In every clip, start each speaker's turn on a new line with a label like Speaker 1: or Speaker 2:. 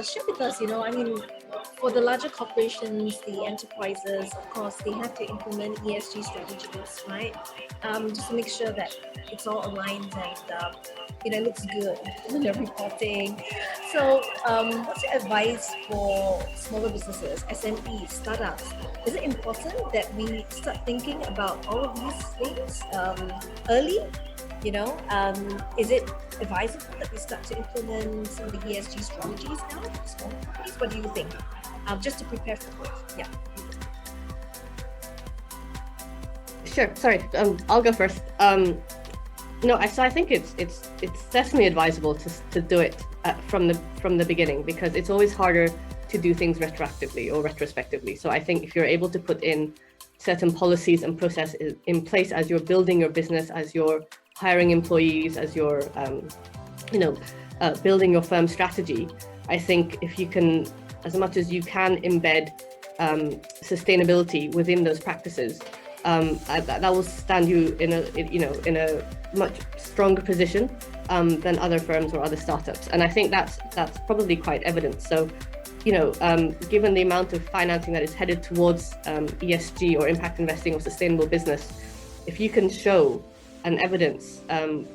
Speaker 1: share with us, I mean, for the larger corporations, the enterprises, of course, they have to implement ESG strategies, right? Just to make sure that it's all aligned and, it looks good when they're reporting. So, what's your advice for smaller businesses, SMEs, startups? Is it important that we start thinking about all of these things early? Is it advisable that we start to implement some of the ESG strategies now for small companies? What do you think? Just to prepare for growth. Yeah.
Speaker 2: Sure. Sorry. I'll go first. No, so I think it's definitely advisable to do it from the beginning, because it's always harder to do things retroactively or retrospectively. So I think if you're able to put in certain policies and processes in place as you're building your business, as you're hiring employees, as you're building your firm strategy, I think if you can, as much as you can, embed sustainability within those practices, that will stand you in a much stronger position than other firms or other startups. And I think that's probably quite evident. So, given the amount of financing that is headed towards ESG or impact investing or sustainable business, if you can show and evidence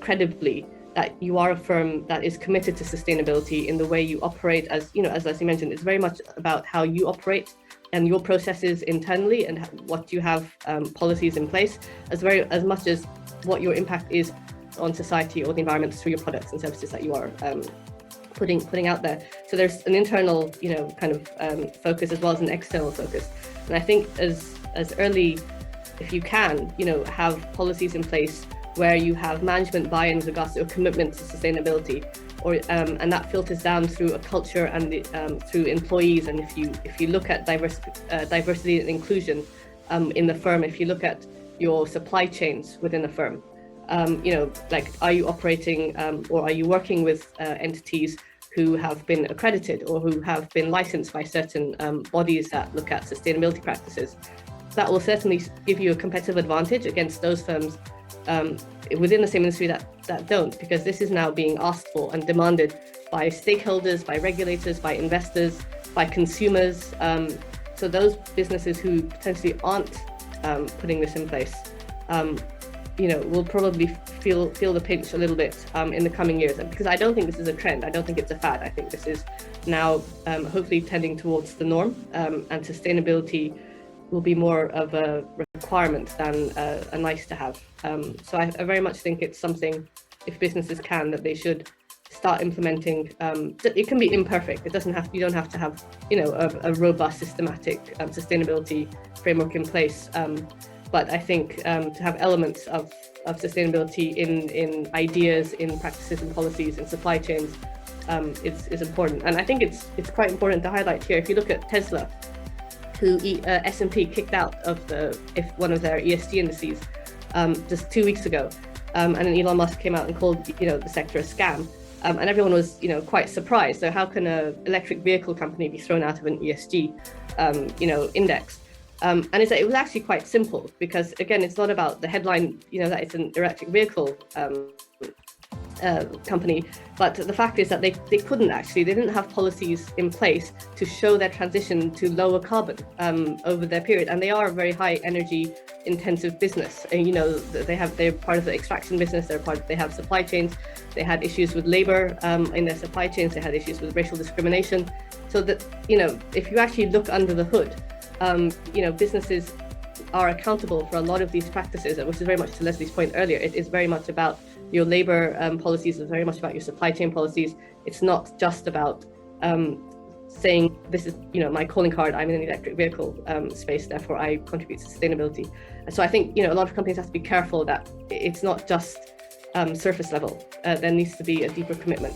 Speaker 2: credibly that you are a firm that is committed to sustainability in the way you operate, as Leslie mentioned, it's very much about how you operate and your processes internally and what you have policies in place, as much as what your impact is on society or the environment through your products and services that you are putting out there. So there's an internal, kind of focus as well as an external focus. And I think as early, if you can, have policies in place where you have management buy-in with regards to a commitment to sustainability, or and that filters down through a culture and through employees. And if you look at diversity and inclusion in the firm, if you look at your supply chains within the firm, are you operating or are you working with entities who have been accredited or who have been licensed by certain bodies that look at sustainability practices? That will certainly give you a competitive advantage against those firms within the same industry that don't, because this is now being asked for and demanded by stakeholders, by regulators, by investors, by consumers. So those businesses who potentially aren't putting this in place, will probably feel the pinch a little bit in the coming years. Because I don't think this is a trend. I don't think it's a fad. I think this is now hopefully tending towards the norm, and sustainability will be more of a requirement than a nice to have. So I very much think it's something, if businesses can, that they should start implementing. It can be imperfect. It doesn't have. You don't have to have, a robust, systematic sustainability framework in place. But I think to have elements of sustainability in ideas, in practices and policies, in supply chains is important. And I think it's quite important to highlight here. If you look at Tesla, who S&P kicked out of one of their ESG indices just 2 weeks ago, and then Elon Musk came out and called the sector a scam, and everyone was quite surprised. So how can an electric vehicle company be thrown out of an ESG index? And it was actually quite simple, because again, it's not about the headline, that it's an electric vehicle company, but the fact is that they didn't have policies in place to show their transition to lower carbon over their period. And they are a very high energy intensive business. And, they're part of the extraction business. They have supply chains. They had issues with labor in their supply chains. They had issues with racial discrimination. So that, if you actually look under the hood, businesses are accountable for a lot of these practices, which is very much to Leslie's point earlier. It is very much about your labor policies. It's very much about your supply chain policies. It's not just about saying, this is my calling card, I'm in an electric vehicle space, therefore I contribute to sustainability. And so I think a lot of companies have to be careful that it's not just surface level. There needs to be a deeper commitment.